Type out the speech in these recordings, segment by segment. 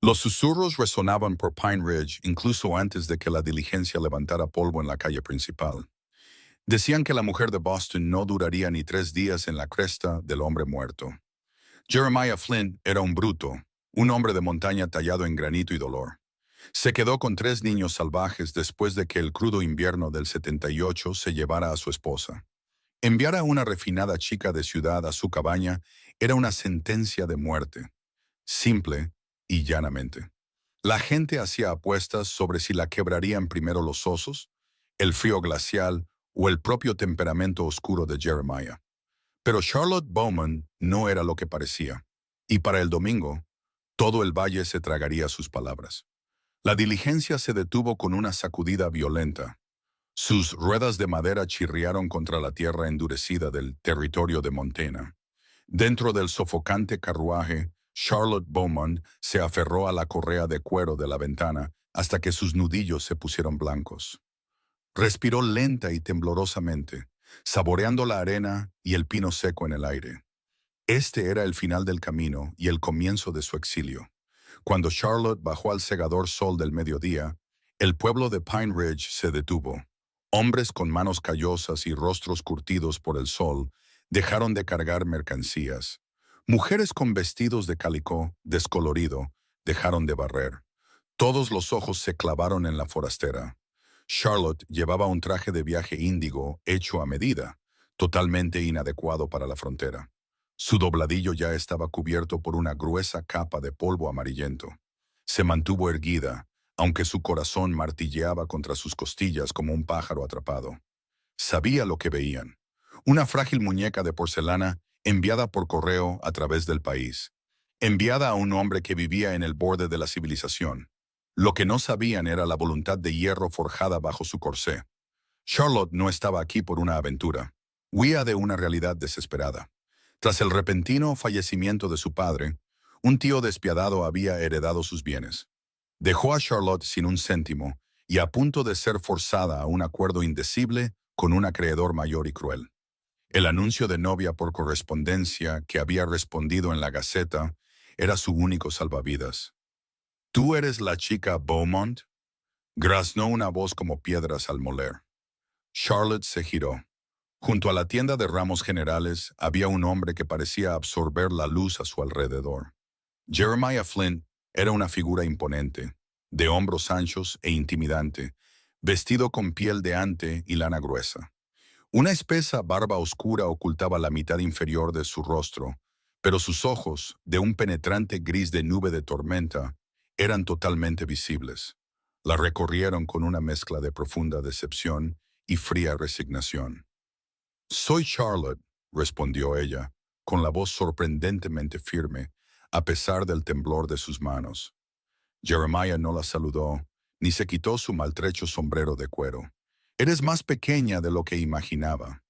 Los susurros resonaban por Pine Ridge incluso antes de que la diligencia levantara polvo en la calle principal. Decían que la mujer de Boston no duraría ni 3 días en la cresta del hombre muerto. Jeremiah Flint era un bruto, un hombre de montaña tallado en granito y dolor. Se quedó con 3 niños salvajes después de que el crudo invierno del 78 se llevara a su esposa. Enviar a una refinada chica de ciudad a su cabaña era una sentencia de muerte, simple y llanamente. La gente hacía apuestas sobre si la quebrarían primero los osos, el frío glacial o el propio temperamento oscuro de Jeremiah. Pero Charlotte Bowman no era lo que parecía, y para el domingo, todo el valle se tragaría sus palabras. La diligencia se detuvo con una sacudida violenta. Sus ruedas de madera chirriaron contra la tierra endurecida del territorio de Montana. Dentro del sofocante carruaje, Charlotte Bowman se aferró a la correa de cuero de la ventana hasta que sus nudillos se pusieron blancos. Respiró lenta y temblorosamente, saboreando la arena y el pino seco en el aire. Este era el final del camino y el comienzo de su exilio. Cuando Charlotte bajó al cegador sol del mediodía, el pueblo de Pine Ridge se detuvo. Hombres con manos callosas y rostros curtidos por el sol dejaron de cargar mercancías. Mujeres con vestidos de calicó descolorido dejaron de barrer. Todos los ojos se clavaron en la forastera. Charlotte llevaba un traje de viaje índigo hecho a medida, totalmente inadecuado para la frontera. Su dobladillo ya estaba cubierto por una gruesa capa de polvo amarillento. Se mantuvo erguida, aunque su corazón martilleaba contra sus costillas como un pájaro atrapado. Sabía lo que veían. Una frágil muñeca de porcelana enviada por correo a través del país. Enviada a un hombre que vivía en el borde de la civilización. Lo que no sabían era la voluntad de hierro forjada bajo su corsé. Charlotte no estaba aquí por una aventura. Huía de una realidad desesperada. Tras el repentino fallecimiento de su padre, un tío despiadado había heredado sus bienes. Dejó a Charlotte sin un céntimo y a punto de ser forzada a un acuerdo indecible con un acreedor mayor y cruel. El anuncio de novia por correspondencia que había respondido en la Gaceta era su único salvavidas. ¿Tú eres la chica Beaumont? Graznó una voz como piedras al moler. Charlotte se giró. Junto a la tienda de ramos generales había un hombre que parecía absorber la luz a su alrededor. Jeremiah Flint era una figura imponente, de hombros anchos e intimidante, vestido con piel de ante y lana gruesa. Una espesa barba oscura ocultaba la mitad inferior de su rostro, pero sus ojos, de un penetrante gris de nube de tormenta, eran totalmente visibles. La recorrieron con una mezcla de profunda decepción y fría resignación. «Soy Charlotte», respondió ella, con la voz sorprendentemente firme, a pesar del temblor de sus manos. Jeremiah no la saludó, ni se quitó su maltrecho sombrero de cuero. «Eres más pequeña de lo que imaginaba.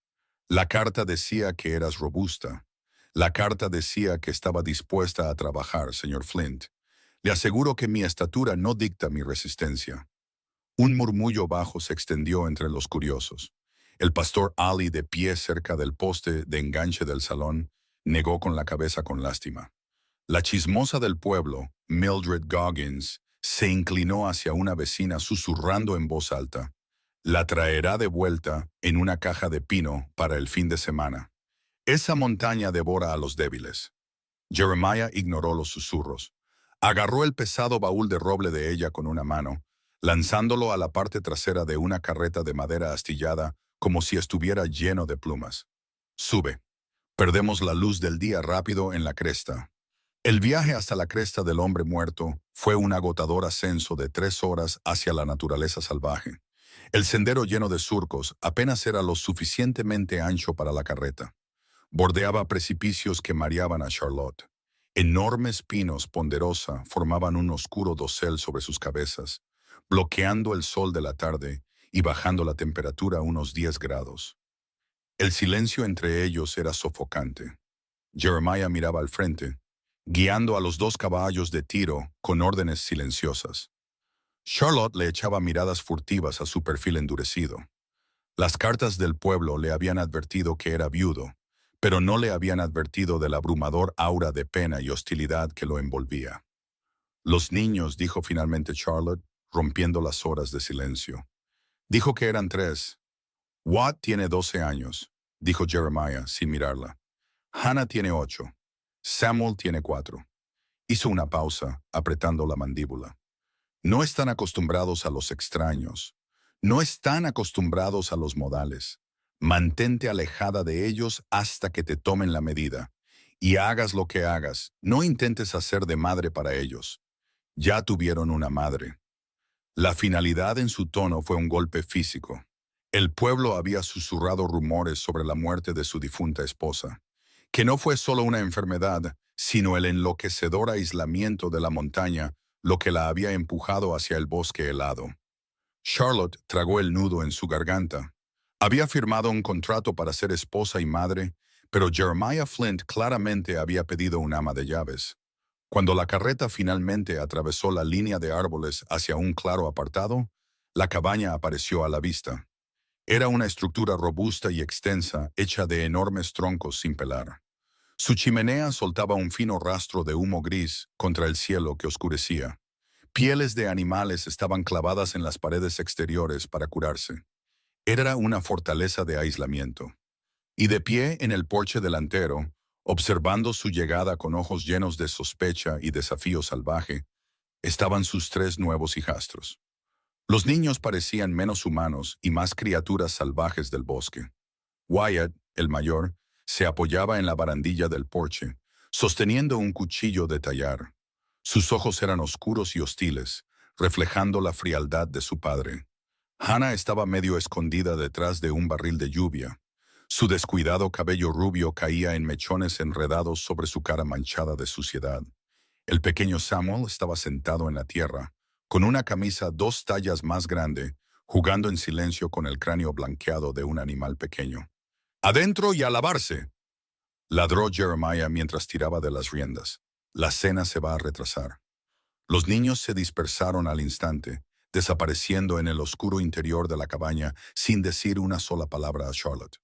La carta decía que eras robusta. La carta decía que estaba dispuesta a trabajar, señor Flint. Le aseguro que mi estatura no dicta mi resistencia». Un murmullo bajo se extendió entre los curiosos. El pastor Ali, de pie cerca del poste de enganche del salón, negó con la cabeza con lástima. La chismosa del pueblo, Mildred Goggins, se inclinó hacia una vecina susurrando en voz alta. «La traerá de vuelta en una caja de pino para el fin de semana. Esa montaña devora a los débiles». Jeremiah ignoró los susurros. Agarró el pesado baúl de roble de ella con una mano, lanzándolo a la parte trasera de una carreta de madera astillada como si estuviera lleno de plumas. «Sube. Perdemos la luz del día rápido en la cresta». El viaje hasta la cresta del hombre muerto fue un agotador ascenso de 3 horas hacia la naturaleza salvaje. El sendero lleno de surcos apenas era lo suficientemente ancho para la carreta. Bordeaba precipicios que mareaban a Charlotte. Enormes pinos ponderosa formaban un oscuro dosel sobre sus cabezas, bloqueando el sol de la tarde y bajando la temperatura a unos 10 grados. El silencio entre ellos era sofocante. Jeremiah miraba al frente, guiando a los 2 caballos de tiro con órdenes silenciosas. Charlotte le echaba miradas furtivas a su perfil endurecido. Las cartas del pueblo le habían advertido que era viudo, pero no le habían advertido del abrumador aura de pena y hostilidad que lo envolvía. Los niños, dijo finalmente Charlotte, rompiendo las horas de silencio. Dijo que eran 3. Watt tiene 12 años, dijo Jeremiah sin mirarla. Hannah tiene 8. Samuel tiene 4. Hizo una pausa, apretando la mandíbula. No están acostumbrados a los extraños. No están acostumbrados a los modales. Mantente alejada de ellos hasta que te tomen la medida. Y hagas lo que hagas, no intentes hacer de madre para ellos. Ya tuvieron una madre. La finalidad en su tono fue un golpe físico. El pueblo había susurrado rumores sobre la muerte de su difunta esposa, que no fue solo una enfermedad, sino el enloquecedor aislamiento de la montaña lo que la había empujado hacia el bosque helado. Charlotte tragó el nudo en su garganta. Había firmado un contrato para ser esposa y madre, pero Jeremiah Flint claramente había pedido un ama de llaves. Cuando la carreta finalmente atravesó la línea de árboles hacia un claro apartado, la cabaña apareció a la vista. Era una estructura robusta y extensa, hecha de enormes troncos sin pelar. Su chimenea soltaba un fino rastro de humo gris contra el cielo que oscurecía. Pieles de animales estaban clavadas en las paredes exteriores para curarse. Era una fortaleza de aislamiento. Y de pie en el porche delantero, observando su llegada con ojos llenos de sospecha y desafío salvaje, estaban sus 3 nuevos hijastros. Los niños parecían menos humanos y más criaturas salvajes del bosque. Wyatt, el mayor, se apoyaba en la barandilla del porche, sosteniendo un cuchillo de tallar. Sus ojos eran oscuros y hostiles, reflejando la frialdad de su padre. Hannah estaba medio escondida detrás de un barril de lluvia. Su descuidado cabello rubio caía en mechones enredados sobre su cara manchada de suciedad. El pequeño Samuel estaba sentado en la tierra, con una camisa 2 tallas más grande, jugando en silencio con el cráneo blanqueado de un animal pequeño. «¡Adentro y a lavarse!», ladró Jeremiah mientras tiraba de las riendas. «La cena se va a retrasar». Los niños se dispersaron al instante, desapareciendo en el oscuro interior de la cabaña sin decir una sola palabra a Charlotte.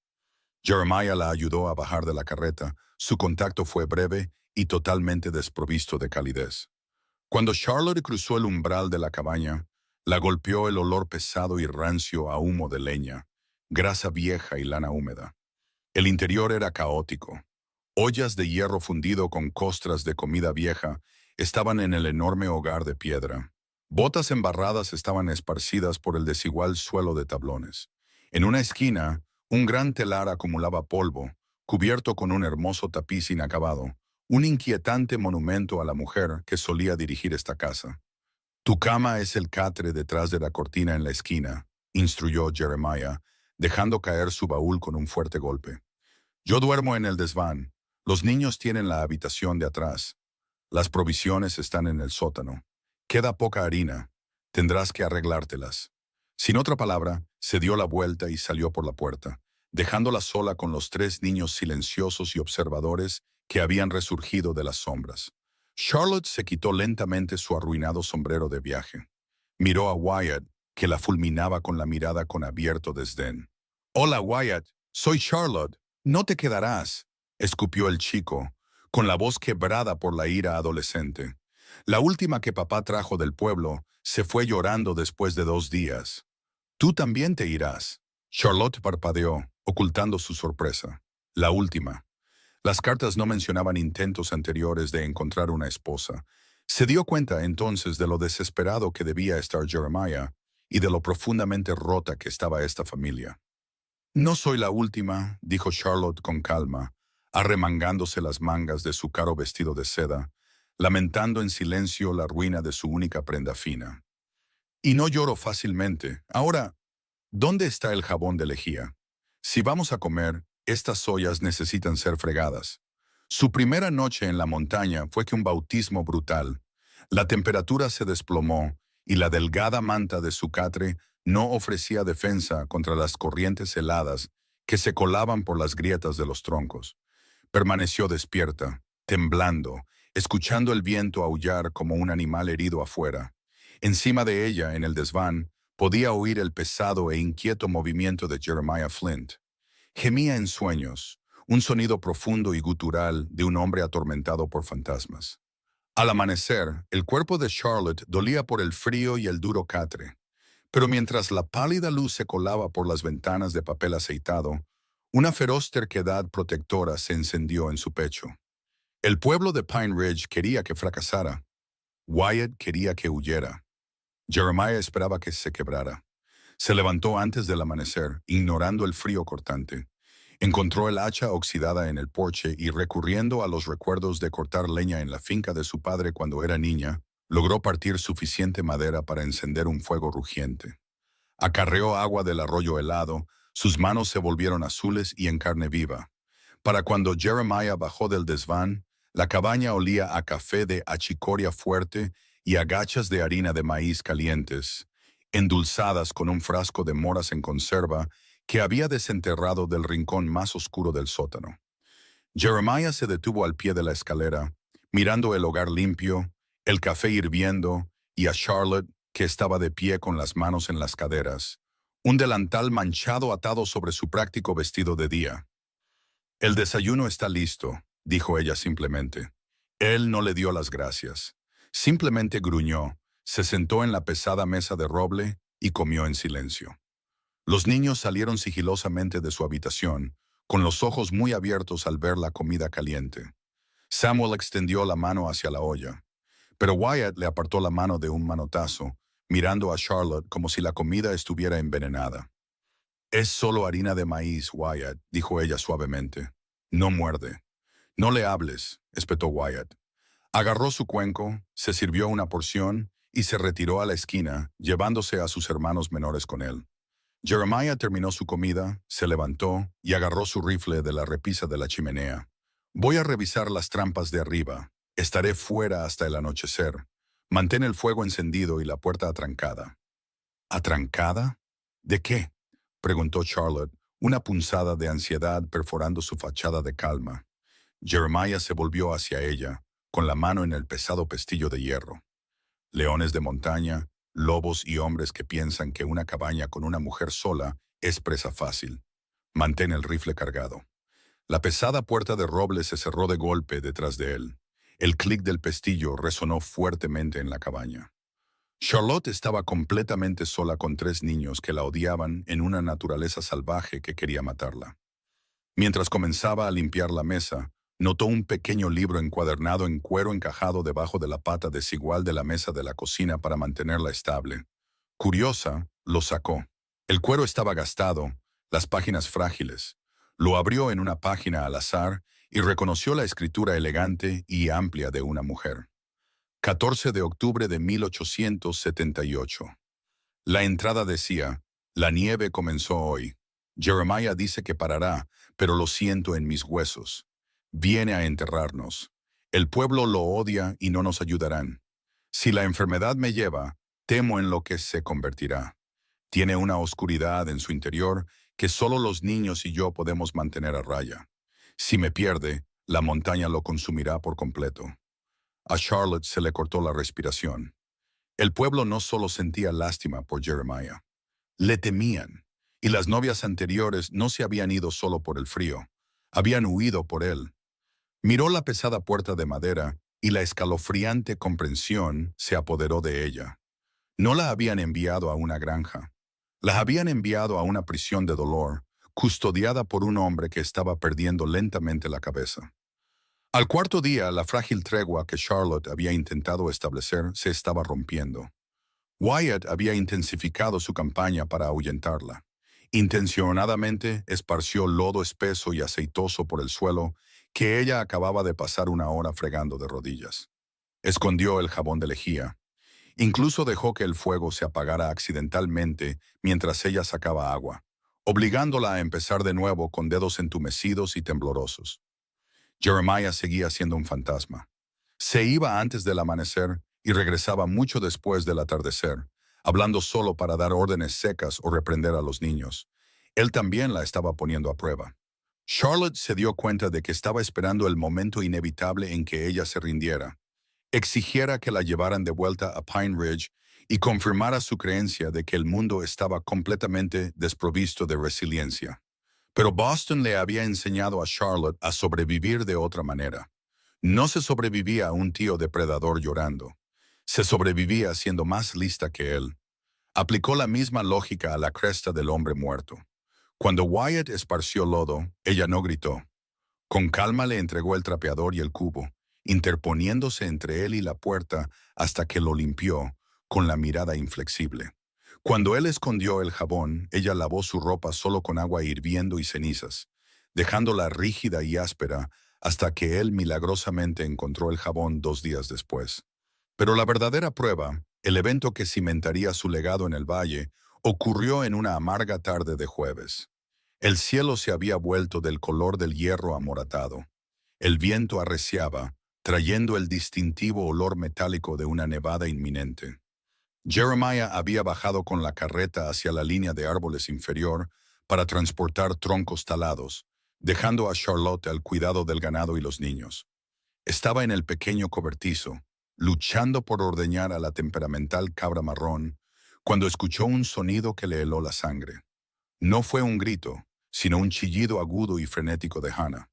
Jeremiah la ayudó a bajar de la carreta. Su contacto fue breve y totalmente desprovisto de calidez. Cuando Charlotte cruzó el umbral de la cabaña, la golpeó el olor pesado y rancio a humo de leña, grasa vieja y lana húmeda. El interior era caótico. Ollas de hierro fundido con costras de comida vieja estaban en el enorme hogar de piedra. Botas embarradas estaban esparcidas por el desigual suelo de tablones. En una esquina, un gran telar acumulaba polvo, cubierto con un hermoso tapiz inacabado, un inquietante monumento a la mujer que solía dirigir esta casa. «Tu cama es el catre detrás de la cortina en la esquina», instruyó Jeremiah, dejando caer su baúl con un fuerte golpe. «Yo duermo en el desván. Los niños tienen la habitación de atrás. Las provisiones están en el sótano. Queda poca harina. Tendrás que arreglártelas». Sin otra palabra, se dio la vuelta y salió por la puerta, dejándola sola con los 3 niños silenciosos y observadores que habían resurgido de las sombras. Charlotte se quitó lentamente su arruinado sombrero de viaje. Miró a Wyatt, que la fulminaba con la mirada con abierto desdén. «Hola, Wyatt. Soy Charlotte. No te quedarás», escupió el chico, con la voz quebrada por la ira adolescente. «La última que papá trajo del pueblo se fue llorando después de 2 días. Tú también te irás». Charlotte parpadeó, ocultando su sorpresa. «La última». Las cartas no mencionaban intentos anteriores de encontrar una esposa. Se dio cuenta entonces de lo desesperado que debía estar Jeremiah y de lo profundamente rota que estaba esta familia. «No soy la última», dijo Charlotte con calma, arremangándose las mangas de su caro vestido de seda, lamentando en silencio la ruina de su única prenda fina. «Y no lloro fácilmente. Ahora, ¿dónde está el jabón de lejía? Si vamos a comer, estas ollas necesitan ser fregadas». Su primera noche en la montaña fue que un bautismo brutal. La temperatura se desplomó y la delgada manta de su catre no ofrecía defensa contra las corrientes heladas que se colaban por las grietas de los troncos. Permaneció despierta, temblando, escuchando el viento aullar como un animal herido afuera. Encima de ella, en el desván, podía oír el pesado e inquieto movimiento de Jeremiah Flint. Gemía en sueños, un sonido profundo y gutural de un hombre atormentado por fantasmas. Al amanecer, el cuerpo de Charlotte dolía por el frío y el duro catre, pero mientras la pálida luz se colaba por las ventanas de papel aceitado, una feroz terquedad protectora se encendió en su pecho. El pueblo de Pine Ridge quería que fracasara. Wyatt quería que huyera. Jeremiah esperaba que se quebrara. Se levantó antes del amanecer, ignorando el frío cortante. Encontró el hacha oxidada en el porche y, recurriendo a los recuerdos de cortar leña en la finca de su padre cuando era niña, logró partir suficiente madera para encender un fuego rugiente. Acarreó agua del arroyo helado, sus manos se volvieron azules y en carne viva. Para cuando Jeremiah bajó del desván, la cabaña olía a café de achicoria fuerte y a gachas de harina de maíz calientes, endulzadas con un frasco de moras en conserva que había desenterrado del rincón más oscuro del sótano. Jeremiah se detuvo al pie de la escalera, mirando el hogar limpio, el café hirviendo y a Charlotte, que estaba de pie con las manos en las caderas, un delantal manchado atado sobre su práctico vestido de día. «El desayuno está listo», dijo ella simplemente. Él no le dio las gracias. Simplemente gruñó, se sentó en la pesada mesa de roble y comió en silencio. Los niños salieron sigilosamente de su habitación, con los ojos muy abiertos al ver la comida caliente. Samuel extendió la mano hacia la olla, pero Wyatt le apartó la mano de un manotazo, mirando a Charlotte como si la comida estuviera envenenada. «Es solo harina de maíz, Wyatt», dijo ella suavemente. «No muerde». «No le hables», espetó Wyatt. Agarró su cuenco, se sirvió una porción y se retiró a la esquina, llevándose a sus hermanos menores con él. Jeremiah terminó su comida, se levantó y agarró su rifle de la repisa de la chimenea. «Voy a revisar las trampas de arriba. Estaré fuera hasta el anochecer. Mantén el fuego encendido y la puerta atrancada». «¿Atrancada? ¿De qué?», preguntó Charlotte, una punzada de ansiedad perforando su fachada de calma. Jeremiah se volvió hacia ella, con la mano en el pesado pestillo de hierro. «Leones de montaña, lobos y hombres que piensan que una cabaña con una mujer sola es presa fácil. Mantén el rifle cargado». La pesada puerta de roble se cerró de golpe detrás de él. El clic del pestillo resonó fuertemente en la cabaña. Charlotte estaba completamente sola con 3 niños que la odiaban en una naturaleza salvaje que quería matarla. Mientras comenzaba a limpiar la mesa, notó un pequeño libro encuadernado en cuero encajado debajo de la pata desigual de la mesa de la cocina para mantenerla estable. Curiosa, lo sacó. El cuero estaba gastado, las páginas frágiles. Lo abrió en una página al azar y reconoció la escritura elegante y amplia de una mujer. 14 de octubre de 1878. La entrada decía: «La nieve comenzó hoy. Jeremiah dice que parará, pero lo siento en mis huesos. Viene a enterrarnos. El pueblo lo odia y no nos ayudarán. Si la enfermedad me lleva, temo en lo que se convertirá. Tiene una oscuridad en su interior que solo los niños y yo podemos mantener a raya. Si me pierde, la montaña lo consumirá por completo». A Charlotte se le cortó la respiración. El pueblo no solo sentía lástima por Jeremiah, le temían, y las novias anteriores no se habían ido solo por el frío, habían huido por él. Miró la pesada puerta de madera y la escalofriante comprensión se apoderó de ella. No la habían enviado a una granja, la habían enviado a una prisión de dolor, custodiada por un hombre que estaba perdiendo lentamente la cabeza. Al cuarto día, la frágil tregua que Charlotte había intentado establecer se estaba rompiendo. Wyatt había intensificado su campaña para ahuyentarla. Intencionadamente esparció lodo espeso y aceitoso por el suelo que ella acababa de pasar una hora fregando de rodillas. Escondió el jabón de lejía. Incluso dejó que el fuego se apagara accidentalmente mientras ella sacaba agua, obligándola a empezar de nuevo con dedos entumecidos y temblorosos. Jeremiah seguía siendo un fantasma. Se iba antes del amanecer y regresaba mucho después del atardecer, hablando solo para dar órdenes secas o reprender a los niños. Él también la estaba poniendo a prueba. Charlotte se dio cuenta de que estaba esperando el momento inevitable en que ella se rindiera, exigiera que la llevaran de vuelta a Pine Ridge y confirmara su creencia de que el mundo estaba completamente desprovisto de resiliencia. Pero Boston le había enseñado a Charlotte a sobrevivir de otra manera. No se sobrevivía a un tío depredador llorando. Se sobrevivía siendo más lista que él. Aplicó la misma lógica a la cresta del hombre muerto. Cuando Wyatt esparció lodo, ella no gritó. Con calma le entregó el trapeador y el cubo, interponiéndose entre él y la puerta hasta que lo limpió, con la mirada inflexible. Cuando él escondió el jabón, ella lavó su ropa solo con agua hirviendo y cenizas, dejándola rígida y áspera hasta que él milagrosamente encontró el jabón 2 días después. Pero la verdadera prueba, el evento que cimentaría su legado en el valle, ocurrió en una amarga tarde de jueves. El cielo se había vuelto del color del hierro amoratado. El viento arreciaba, trayendo el distintivo olor metálico de una nevada inminente. Jeremiah había bajado con la carreta hacia la línea de árboles inferior para transportar troncos talados, dejando a Charlotte al cuidado del ganado y los niños. Estaba en el pequeño cobertizo, luchando por ordeñar a la temperamental cabra marrón, cuando escuchó un sonido que le heló la sangre. No fue un grito, sino un chillido agudo y frenético de Hannah.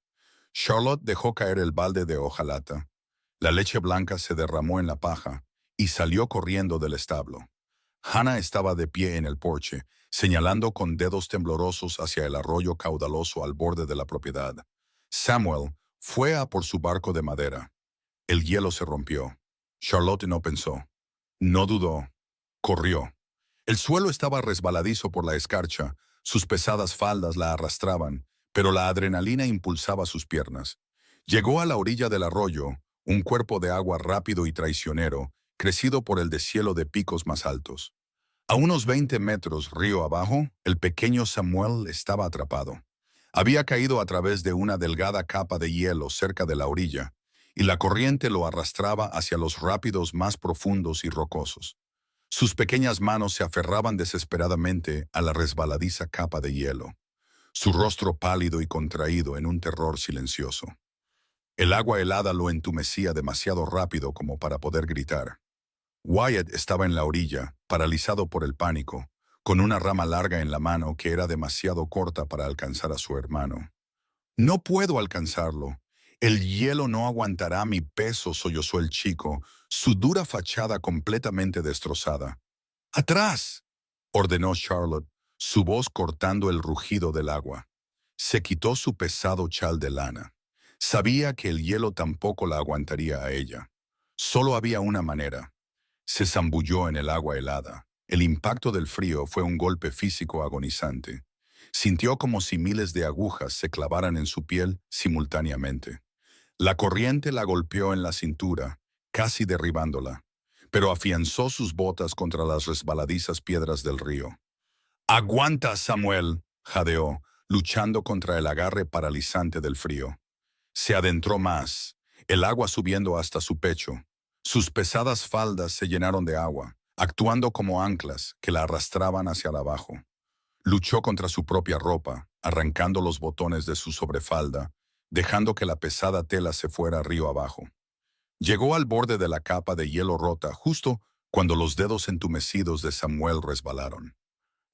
Charlotte dejó caer el balde de hojalata. La leche blanca se derramó en la paja y salió corriendo del establo. Hannah estaba de pie en el porche, señalando con dedos temblorosos hacia el arroyo caudaloso al borde de la propiedad. Samuel fue a por su barco de madera. El hielo se rompió. Charlotte no pensó. No dudó. Corrió. El suelo estaba resbaladizo por la escarcha, sus pesadas faldas la arrastraban, pero la adrenalina impulsaba sus piernas. Llegó a la orilla del arroyo, un cuerpo de agua rápido y traicionero, crecido por el deshielo de picos más altos. A unos 20 metros río abajo, el pequeño Samuel estaba atrapado. Había caído a través de una delgada capa de hielo cerca de la orilla, y la corriente lo arrastraba hacia los rápidos más profundos y rocosos. Sus pequeñas manos se aferraban desesperadamente a la resbaladiza capa de hielo, su rostro pálido y contraído en un terror silencioso. El agua helada lo entumecía demasiado rápido como para poder gritar. Wyatt estaba en la orilla, paralizado por el pánico, con una rama larga en la mano que era demasiado corta para alcanzar a su hermano. «No puedo alcanzarlo. El hielo no aguantará mi peso», sollozó el chico, su dura fachada completamente destrozada. «¡Atrás!», ordenó Charlotte, su voz cortando el rugido del agua. Se quitó su pesado chal de lana. Sabía que el hielo tampoco la aguantaría a ella. Solo había una manera. Se zambulló en el agua helada. El impacto del frío fue un golpe físico agonizante. Sintió como si miles de agujas se clavaran en su piel simultáneamente. La corriente la golpeó en la cintura, casi derribándola, pero afianzó sus botas contra las resbaladizas piedras del río. «¡Aguanta, Samuel!», jadeó, luchando contra el agarre paralizante del frío. Se adentró más, el agua subiendo hasta su pecho. Sus pesadas faldas se llenaron de agua, actuando como anclas que la arrastraban hacia abajo. Luchó contra su propia ropa, arrancando los botones de su sobrefalda, dejando que la pesada tela se fuera río abajo. Llegó al borde de la capa de hielo rota justo cuando los dedos entumecidos de Samuel resbalaron.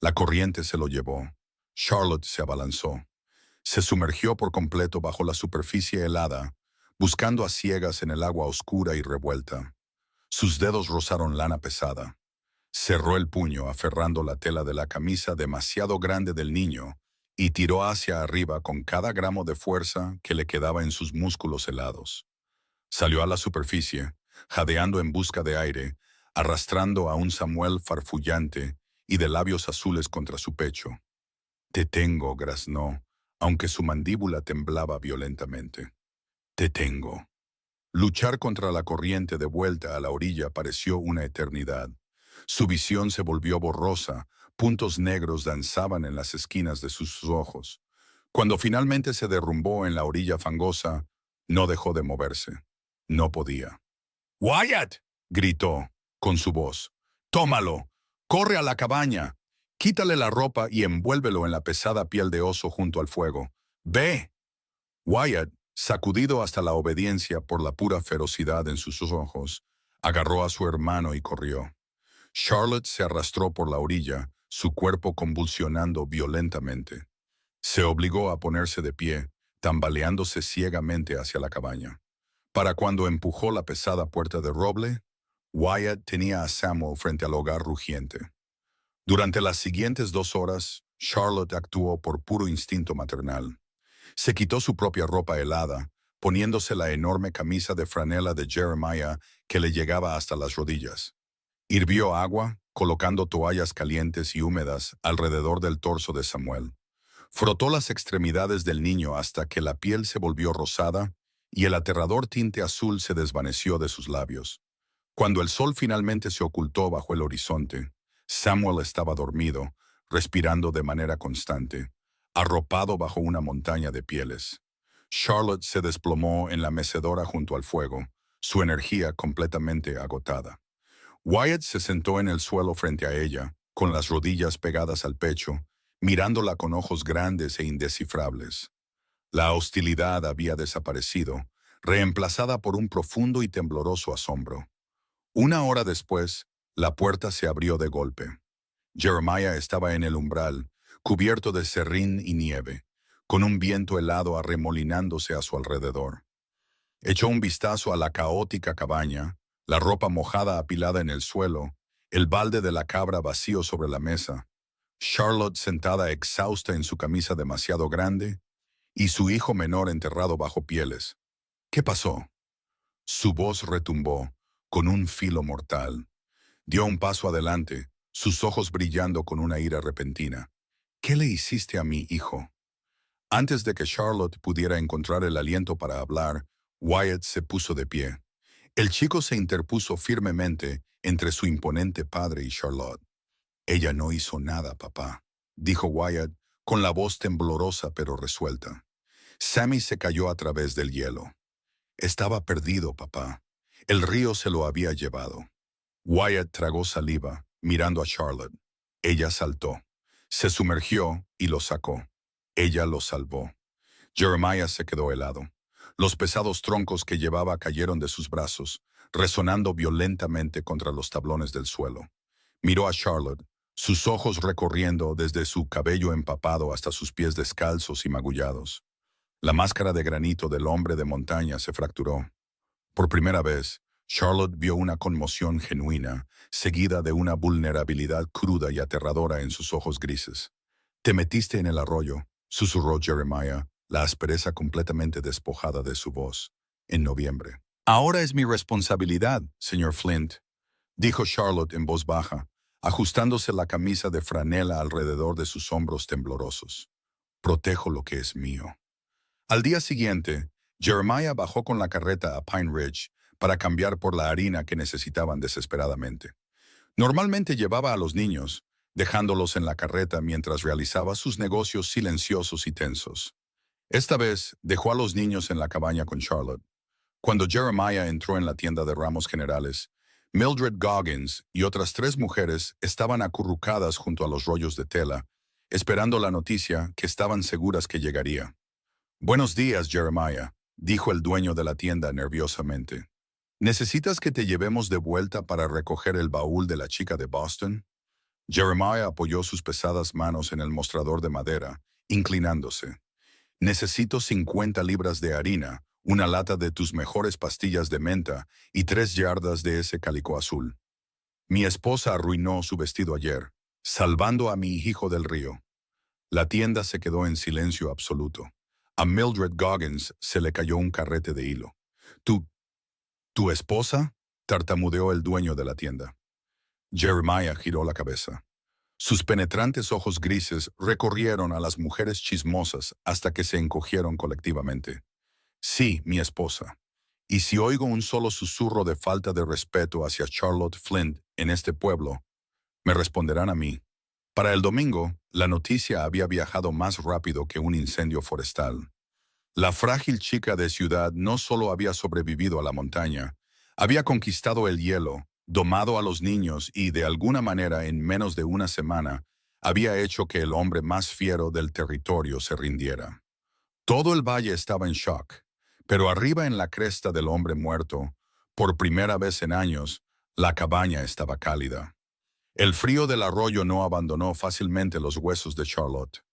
La corriente se lo llevó. Charlotte se abalanzó. Se sumergió por completo bajo la superficie helada, buscando a ciegas en el agua oscura y revuelta. Sus dedos rozaron lana pesada. Cerró el puño aferrando la tela de la camisa demasiado grande del niño y tiró hacia arriba con cada gramo de fuerza que le quedaba en sus músculos helados. Salió a la superficie, jadeando en busca de aire, arrastrando a un Samuel farfullante y de labios azules contra su pecho. «Te tengo», graznó, aunque su mandíbula temblaba violentamente. «Te tengo». Luchar contra la corriente de vuelta a la orilla pareció una eternidad. Su visión se volvió borrosa, puntos negros danzaban en las esquinas de sus ojos. Cuando finalmente se derrumbó en la orilla fangosa, no dejó de moverse. No podía. «¡Wyatt!», gritó, con su voz. «¡Tómalo! ¡Corre a la cabaña! Quítale la ropa y envuélvelo en la pesada piel de oso junto al fuego. ¡Ve!». Wyatt, sacudido hasta la obediencia por la pura ferocidad en sus ojos, agarró a su hermano y corrió. Charlotte se arrastró por la orilla, su cuerpo convulsionando violentamente. Se obligó a ponerse de pie, tambaleándose ciegamente hacia la cabaña. Para cuando empujó la pesada puerta de roble, Wyatt tenía a Samuel frente al hogar rugiente. Durante las siguientes 2 horas, Charlotte actuó por puro instinto maternal. Se quitó su propia ropa helada, poniéndose la enorme camisa de franela de Jeremiah que le llegaba hasta las rodillas. Hirvió agua, colocando toallas calientes y húmedas alrededor del torso de Samuel. Frotó las extremidades del niño hasta que la piel se volvió rosada y el aterrador tinte azul se desvaneció de sus labios. Cuando el sol finalmente se ocultó bajo el horizonte, Samuel estaba dormido, respirando de manera constante, arropado bajo una montaña de pieles. Charlotte se desplomó en la mecedora junto al fuego, su energía completamente agotada. Wyatt se sentó en el suelo frente a ella, con las rodillas pegadas al pecho, mirándola con ojos grandes e indescifrables. La hostilidad había desaparecido, reemplazada por un profundo y tembloroso asombro. 1 hora después, la puerta se abrió de golpe. Jeremiah estaba en el umbral, cubierto de serrín y nieve, con un viento helado arremolinándose a su alrededor. Echó un vistazo a la caótica cabaña, la ropa mojada apilada en el suelo, el balde de la cabra vacío sobre la mesa, Charlotte sentada exhausta en su camisa demasiado grande y su hijo menor enterrado bajo pieles. ¿Qué pasó? Su voz retumbó, con un filo mortal. Dio un paso adelante, sus ojos brillando con una ira repentina. ¿Qué le hiciste a mi hijo? Antes de que Charlotte pudiera encontrar el aliento para hablar, Wyatt se puso de pie. El chico se interpuso firmemente entre su imponente padre y Charlotte. Ella no hizo nada, papá, dijo Wyatt, con la voz temblorosa pero resuelta. Sammy se cayó a través del hielo. Estaba perdido, papá. El río se lo había llevado. Wyatt tragó saliva, mirando a Charlotte. Ella saltó. Se sumergió y lo sacó. Ella lo salvó. Jeremiah se quedó helado. Los pesados troncos que llevaba cayeron de sus brazos, resonando violentamente contra los tablones del suelo. Miró a Charlotte, sus ojos recorriendo desde su cabello empapado hasta sus pies descalzos y magullados. La máscara de granito del hombre de montaña se fracturó. Por primera vez, Charlotte vio una conmoción genuina, seguida de una vulnerabilidad cruda y aterradora en sus ojos grises. «Te metiste en el arroyo», susurró Jeremiah, la aspereza completamente despojada de su voz, en noviembre. «Ahora es mi responsabilidad, señor Flint», dijo Charlotte en voz baja, ajustándose la camisa de franela alrededor de sus hombros temblorosos. «Protejo lo que es mío». Al día siguiente, Jeremiah bajó con la carreta a Pine Ridge para cambiar por la harina que necesitaban desesperadamente. Normalmente llevaba a los niños, dejándolos en la carreta mientras realizaba sus negocios silenciosos y tensos. Esta vez dejó a los niños en la cabaña con Charlotte. Cuando Jeremiah entró en la tienda de ramos generales, Mildred Goggins y otras 3 mujeres estaban acurrucadas junto a los rollos de tela, esperando la noticia que estaban seguras que llegaría. «Buenos días, Jeremiah», dijo el dueño de la tienda nerviosamente. «¿Necesitas que te llevemos de vuelta para recoger el baúl de la chica de Boston?» Jeremiah apoyó sus pesadas manos en el mostrador de madera, inclinándose. «Necesito 50 libras de harina, una lata de tus mejores pastillas de menta y 3 yardas de ese calico azul. Mi esposa arruinó su vestido ayer, salvando a mi hijo del río». La tienda se quedó en silencio absoluto. A Mildred Goggins se le cayó un carrete de hilo. ¿Tu esposa?», tartamudeó el dueño de la tienda. Jeremiah giró la cabeza. Sus penetrantes ojos grises recorrieron a las mujeres chismosas hasta que se encogieron colectivamente. «Sí, mi esposa. Y si oigo un solo susurro de falta de respeto hacia Charlotte Flint en este pueblo, me responderán a mí». Para el domingo, la noticia había viajado más rápido que un incendio forestal. La frágil chica de ciudad no solo había sobrevivido a la montaña, había conquistado el hielo, domado a los niños y, de alguna manera, en menos de una semana, había hecho que el hombre más fiero del territorio se rindiera. Todo el valle estaba en shock, pero arriba en la cresta del hombre muerto, por primera vez en años, la cabaña estaba cálida. El frío del arroyo no abandonó fácilmente los huesos de Charlotte.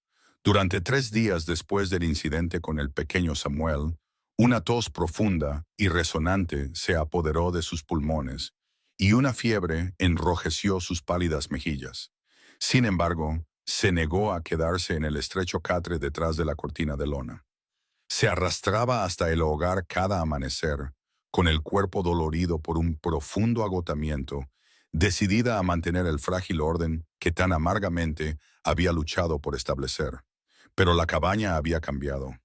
Durante 3 días después del incidente con el pequeño Samuel, Una tos profunda y resonante se apoderó de sus pulmones, y una fiebre enrojeció sus pálidas mejillas. Sin embargo, se negó a quedarse en el estrecho catre detrás de la cortina de lona. Se arrastraba hasta el hogar cada amanecer, con el cuerpo dolorido por un profundo agotamiento, decidida a mantener el frágil orden que tan amargamente había luchado por establecer. Pero la cabaña había cambiado.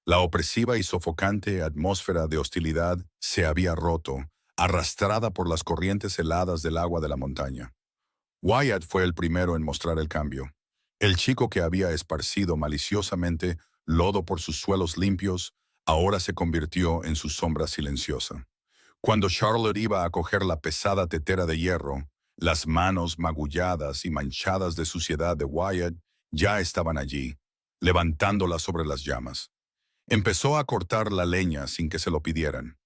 La opresiva y sofocante atmósfera de hostilidad se había roto, arrastrada por las corrientes heladas del agua de la montaña. Wyatt fue el primero en mostrar el cambio. El chico que había esparcido maliciosamente lodo por sus suelos limpios, ahora se convirtió en su sombra silenciosa. Cuando Charlotte iba a coger la pesada tetera de hierro, las manos magulladas y manchadas de suciedad de Wyatt ya estaban allí, levantándola sobre las llamas. Empezó a cortar la leña sin que se lo pidieran,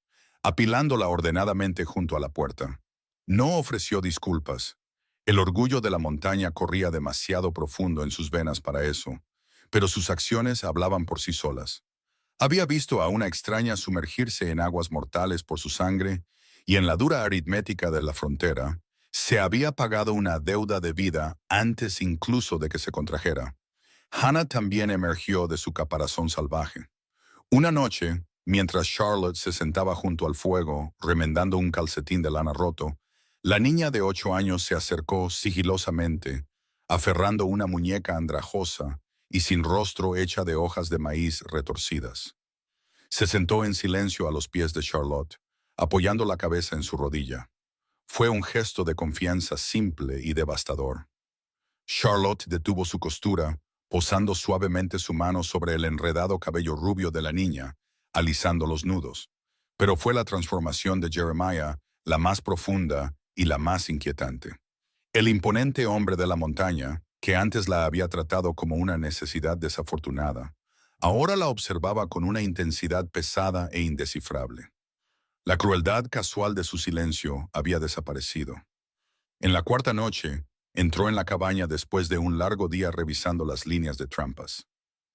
apilándola ordenadamente junto a la puerta. No ofreció disculpas. El orgullo de la montaña corría demasiado profundo en sus venas para eso, pero sus acciones hablaban por sí solas. Había visto a una extraña sumergirse en aguas mortales por su sangre, y en la dura aritmética de la frontera, se había pagado una deuda de vida antes incluso de que se contrajera. Hannah también emergió de su caparazón salvaje. Una noche, mientras Charlotte se sentaba junto al fuego, remendando un calcetín de lana roto, la niña de 8 años se acercó sigilosamente, aferrando una muñeca andrajosa y sin rostro hecha de hojas de maíz retorcidas. Se sentó en silencio a los pies de Charlotte, apoyando la cabeza en su rodilla. Fue un gesto de confianza simple y devastador. Charlotte detuvo su costura, posando suavemente su mano sobre el enredado cabello rubio de la niña, alisando los nudos. Pero fue la transformación de Jeremiah la más profunda y la más inquietante. El imponente hombre de la montaña, que antes la había tratado como una necesidad desafortunada, ahora la observaba con una intensidad pesada e indescifrable. La crueldad casual de su silencio había desaparecido. En la cuarta noche, entró en la cabaña después de un largo día revisando las líneas de trampas.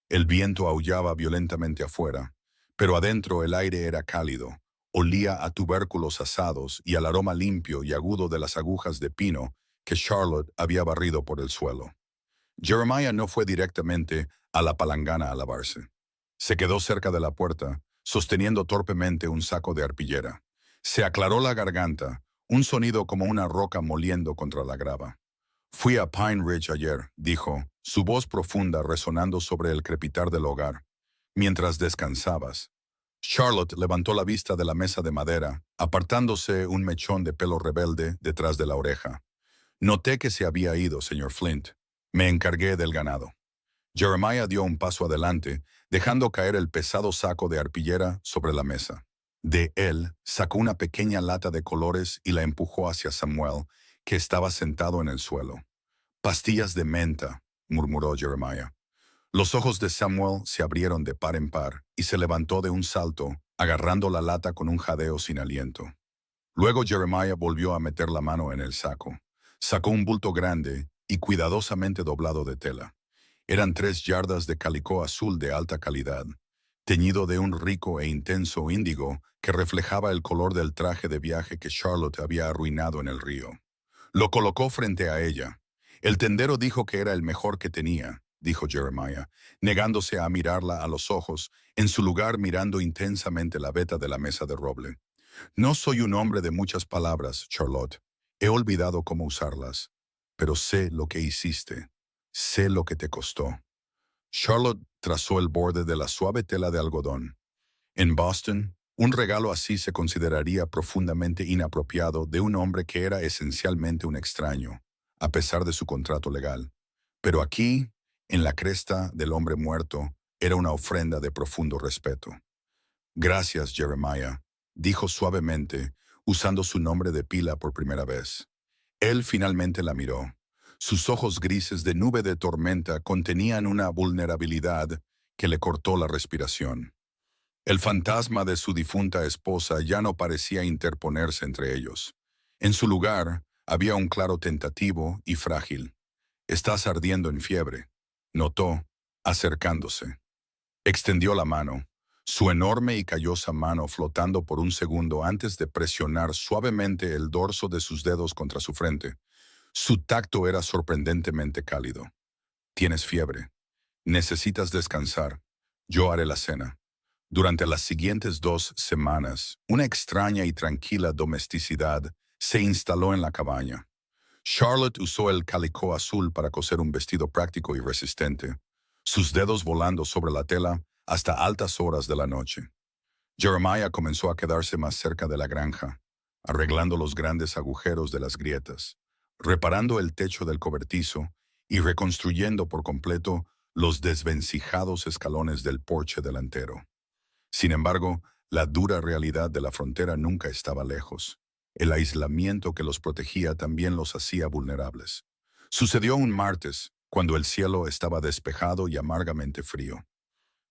El viento aullaba violentamente afuera, pero adentro el aire era cálido, olía a tubérculos asados y al aroma limpio y agudo de las agujas de pino que Charlotte había barrido por el suelo. Jeremiah no fue directamente a la palangana a lavarse. Se quedó cerca de la puerta, sosteniendo torpemente un saco de arpillera. Se aclaró la garganta, un sonido como una roca moliendo contra la grava. Fui a Pine Ridge ayer, dijo, su voz profunda resonando sobre el crepitar del hogar. Mientras descansabas. Charlotte levantó la vista de la mesa de madera, apartándose un mechón de pelo rebelde detrás de la oreja. Noté que se había ido, señor Flint. Me encargué del ganado. Jeremiah dio un paso adelante, dejando caer el pesado saco de arpillera sobre la mesa. De él sacó una pequeña lata de colores y la empujó hacia Samuel, que estaba sentado en el suelo. «Pastillas de menta», murmuró Jeremiah. Los ojos de Samuel se abrieron de par en par y se levantó de un salto, agarrando la lata con un jadeo sin aliento. Luego Jeremiah volvió a meter la mano en el saco. Sacó un bulto grande y cuidadosamente doblado de tela. Eran 3 yardas de calicó azul de alta calidad, teñido de un rico e intenso índigo que reflejaba el color del traje de viaje que Charlotte había arruinado en el río. Lo colocó frente a ella. «El tendero dijo que era el mejor que tenía», dijo Jeremiah, negándose a mirarla a los ojos, en su lugar mirando intensamente la veta de la mesa de roble. «No soy un hombre de muchas palabras, Charlotte. He olvidado cómo usarlas. Pero sé lo que hiciste. Sé lo que te costó». Charlotte trazó el borde de la suave tela de algodón. En Boston, un regalo así se consideraría profundamente inapropiado de un hombre que era esencialmente un extraño, a pesar de su contrato legal. Pero aquí, en la cresta del hombre muerto, era una ofrenda de profundo respeto. «Gracias, Jeremiah», dijo suavemente, usando su nombre de pila por primera vez. Él finalmente la miró. Sus ojos grises de nube de tormenta contenían una vulnerabilidad que le cortó la respiración. El fantasma de su difunta esposa ya no parecía interponerse entre ellos. En su lugar, había un claro tentativo y frágil. «Estás ardiendo en fiebre», notó, acercándose. Extendió la mano. su enorme y callosa mano flotando por un segundo antes de presionar suavemente el dorso de sus dedos contra su frente. Su tacto era sorprendentemente cálido. Tienes fiebre. Necesitas descansar. Yo haré la cena. Durante las siguientes 2 semanas, una extraña y tranquila domesticidad se instaló en la cabaña. Charlotte usó el calicó azul para coser un vestido práctico y resistente, sus dedos volando sobre la tela hasta altas horas de la noche. Jeremiah comenzó a quedarse más cerca de la granja, arreglando los grandes agujeros de las grietas, reparando el techo del cobertizo y reconstruyendo por completo los desvencijados escalones del porche delantero. Sin embargo, la dura realidad de la frontera nunca estaba lejos. El aislamiento que los protegía también los hacía vulnerables. Sucedió un martes, cuando el cielo estaba despejado y amargamente frío.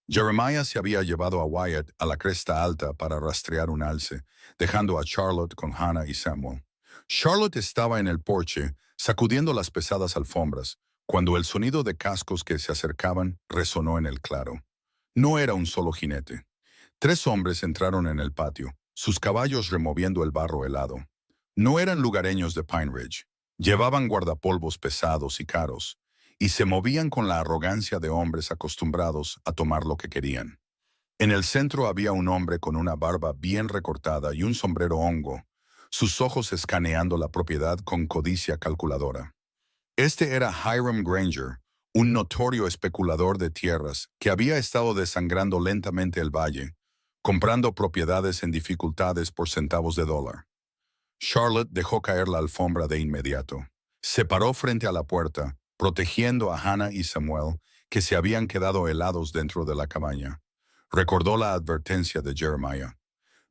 Jeremiah se había llevado a Wyatt a la cresta alta para rastrear un alce, dejando a Charlotte con Hannah y Samuel. Charlotte estaba en el porche, sacudiendo las pesadas alfombras, cuando el sonido de cascos que se acercaban resonó en el claro. No era un solo jinete. 3 hombres entraron en el patio, sus caballos removiendo el barro helado. No eran lugareños de Pine Ridge. Llevaban guardapolvos pesados y caros, y se movían con la arrogancia de hombres acostumbrados a tomar lo que querían. En el centro había un hombre con una barba bien recortada y un sombrero hongo, sus ojos escaneando la propiedad con codicia calculadora. Este era Hiram Granger, un notorio especulador de tierras que había estado desangrando lentamente el valle, comprando propiedades en dificultades por centavos de dólar. Charlotte dejó caer la alfombra de inmediato. Se paró frente a la puerta, protegiendo a Hannah y Samuel, que se habían quedado helados dentro de la cabaña. Recordó la advertencia de Jeremiah.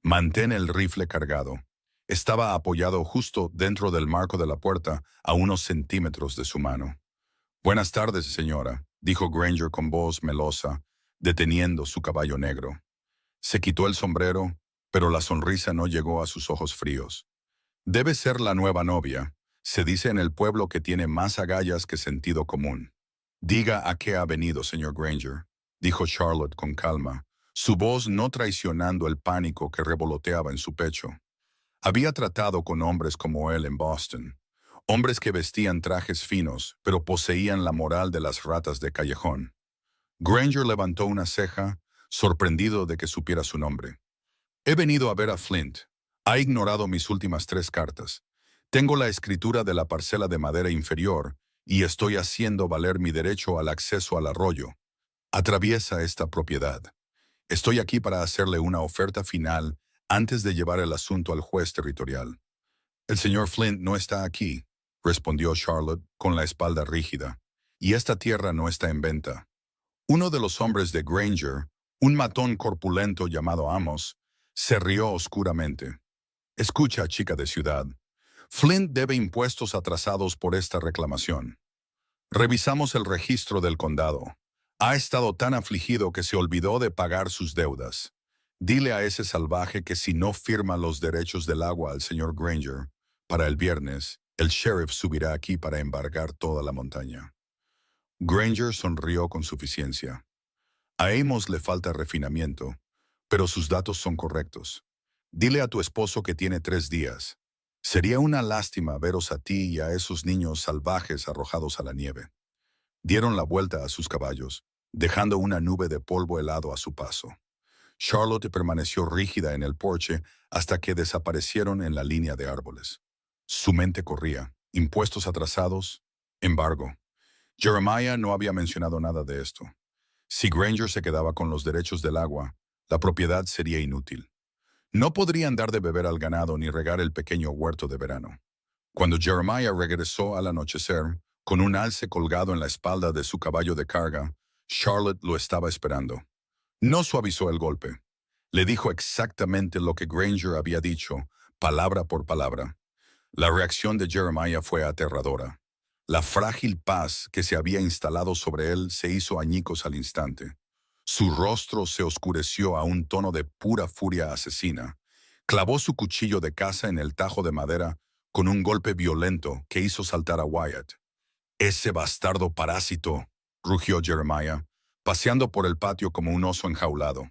Mantén el rifle cargado. Estaba apoyado justo dentro del marco de la puerta, a unos centímetros de su mano. Buenas tardes, señora, dijo Granger con voz melosa, deteniendo su caballo negro. Se quitó el sombrero, pero la sonrisa no llegó a sus ojos fríos. Debe ser la nueva novia. Se dice en el pueblo que tiene más agallas que sentido común. Diga a qué ha venido, señor Granger, dijo Charlotte con calma, su voz no traicionando el pánico que revoloteaba en su pecho. Había tratado con hombres como él en Boston, hombres que vestían trajes finos, pero poseían la moral de las ratas de callejón. Granger levantó una ceja, sorprendido de que supiera su nombre. He venido a ver a Flint. Ha ignorado mis últimas 3 cartas. Tengo la escritura de la parcela de madera inferior y estoy haciendo valer mi derecho al acceso al arroyo. Atraviesa esta propiedad. Estoy aquí para hacerle una oferta final antes de llevar el asunto al juez territorial. El señor Flint no está aquí, respondió Charlotte con la espalda rígida, y esta tierra no está en venta. Uno de los hombres de Granger, un matón corpulento llamado Amos, se rió oscuramente. Escucha, chica de ciudad. Flint debe impuestos atrasados por esta reclamación. Revisamos el registro del condado. Ha estado tan afligido que se olvidó de pagar sus deudas. Dile a ese salvaje que si no firma los derechos del agua al señor Granger, para el viernes, el sheriff subirá aquí para embargar toda la montaña. Granger sonrió con suficiencia. A Amos le falta refinamiento, pero sus datos son correctos. Dile a tu esposo que tiene 3 días. Sería una lástima veros a ti y a esos niños salvajes arrojados a la nieve. Dieron la vuelta a sus caballos, dejando una nube de polvo helado a su paso. Charlotte permaneció rígida en el porche hasta que desaparecieron en la línea de árboles. Su mente corría. Impuestos atrasados, embargo. Jeremiah no había mencionado nada de esto. Si Granger se quedaba con los derechos del agua, la propiedad sería inútil. No podrían dar de beber al ganado ni regar el pequeño huerto de verano. Cuando Jeremiah regresó al anochecer, con un alce colgado en la espalda de su caballo de carga, Charlotte lo estaba esperando. No suavizó el golpe. Le dijo exactamente lo que Granger había dicho, palabra por palabra. La reacción de Jeremiah fue aterradora. La frágil paz que se había instalado sobre él se hizo añicos al instante. Su rostro se oscureció a un tono de pura furia asesina. Clavó su cuchillo de caza en el tajo de madera con un golpe violento que hizo saltar a Wyatt. «Ese bastardo parásito», rugió Jeremiah, paseando por el patio como un oso enjaulado.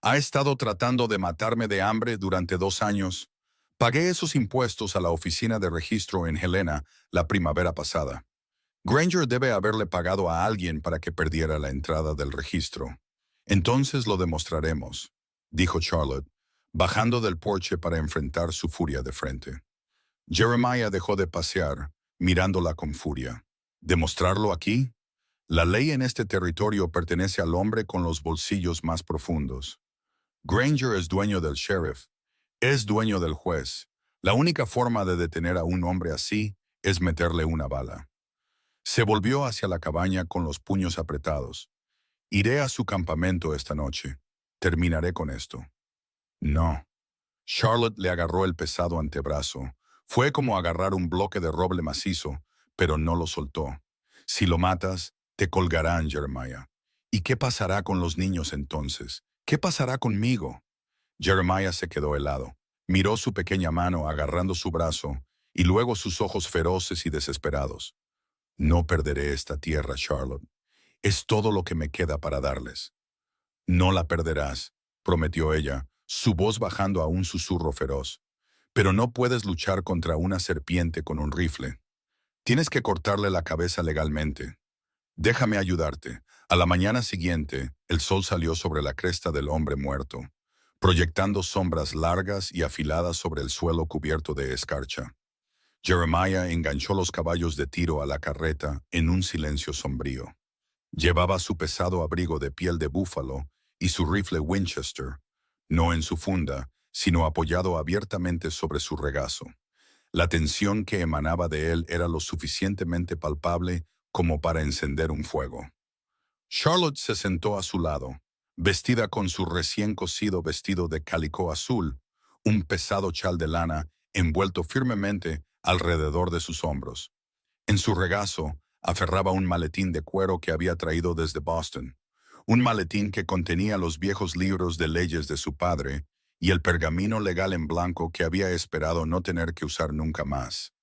Ha estado tratando de matarme de hambre durante 2 años. Pagué esos impuestos a la oficina de registro en Helena la primavera pasada. Granger debe haberle pagado a alguien para que perdiera la entrada del registro. Entonces lo demostraremos, dijo Charlotte, bajando del porche para enfrentar su furia de frente. Jeremiah dejó de pasear, mirándola con furia. ¿Demostrarlo aquí? La ley en este territorio pertenece al hombre con los bolsillos más profundos. Granger es dueño del sheriff, es dueño del juez. La única forma de detener a un hombre así es meterle una bala. Se volvió hacia la cabaña con los puños apretados. Iré a su campamento esta noche. Terminaré con esto. No. Charlotte le agarró el pesado antebrazo. Fue como agarrar un bloque de roble macizo, pero no lo soltó. Si lo matas, te colgarán, Jeremiah. ¿Y qué pasará con los niños entonces? ¿Qué pasará conmigo? Jeremiah se quedó helado. Miró su pequeña mano agarrando su brazo y luego sus ojos feroces y desesperados. No perderé esta tierra, Charlotte. Es todo lo que me queda para darles. No la perderás, prometió ella, su voz bajando a un susurro feroz. Pero no puedes luchar contra una serpiente con un rifle. Tienes que cortarle la cabeza legalmente. Déjame ayudarte. A la mañana siguiente, el sol salió sobre la cresta del hombre muerto, proyectando sombras largas y afiladas sobre el suelo cubierto de escarcha. Jeremiah enganchó los caballos de tiro a la carreta en un silencio sombrío. Llevaba su pesado abrigo de piel de búfalo y su rifle Winchester, no en su funda, sino apoyado abiertamente sobre su regazo. La tensión que emanaba de él era lo suficientemente palpable como para encender un fuego. Charlotte se sentó a su lado, vestida con su recién cosido vestido de calicó azul, un pesado chal de lana envuelto firmemente alrededor de sus hombros. En su regazo aferraba un maletín de cuero que había traído desde Boston, un maletín que contenía los viejos libros de leyes de su padre y el pergamino legal en blanco que había esperado no tener que usar nunca más.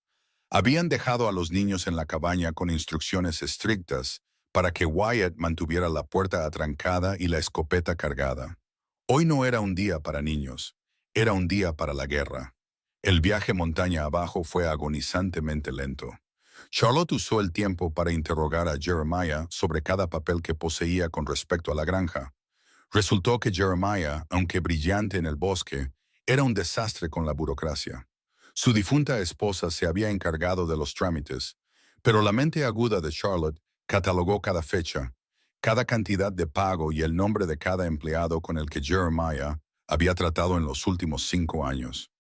Habían dejado a los niños en la cabaña con instrucciones estrictas para que Wyatt mantuviera la puerta atrancada y la escopeta cargada. Hoy no era un día para niños, era un día para la guerra. El viaje montaña abajo fue agonizantemente lento. Charlotte usó el tiempo para interrogar a Jeremiah sobre cada papel que poseía con respecto a la granja. Resultó que Jeremiah, aunque brillante en el bosque, era un desastre con la burocracia. Su difunta esposa se había encargado de los trámites, pero la mente aguda de Charlotte catalogó cada fecha, cada cantidad de pago y el nombre de cada empleado con el que Jeremiah había tratado en los últimos 5 años.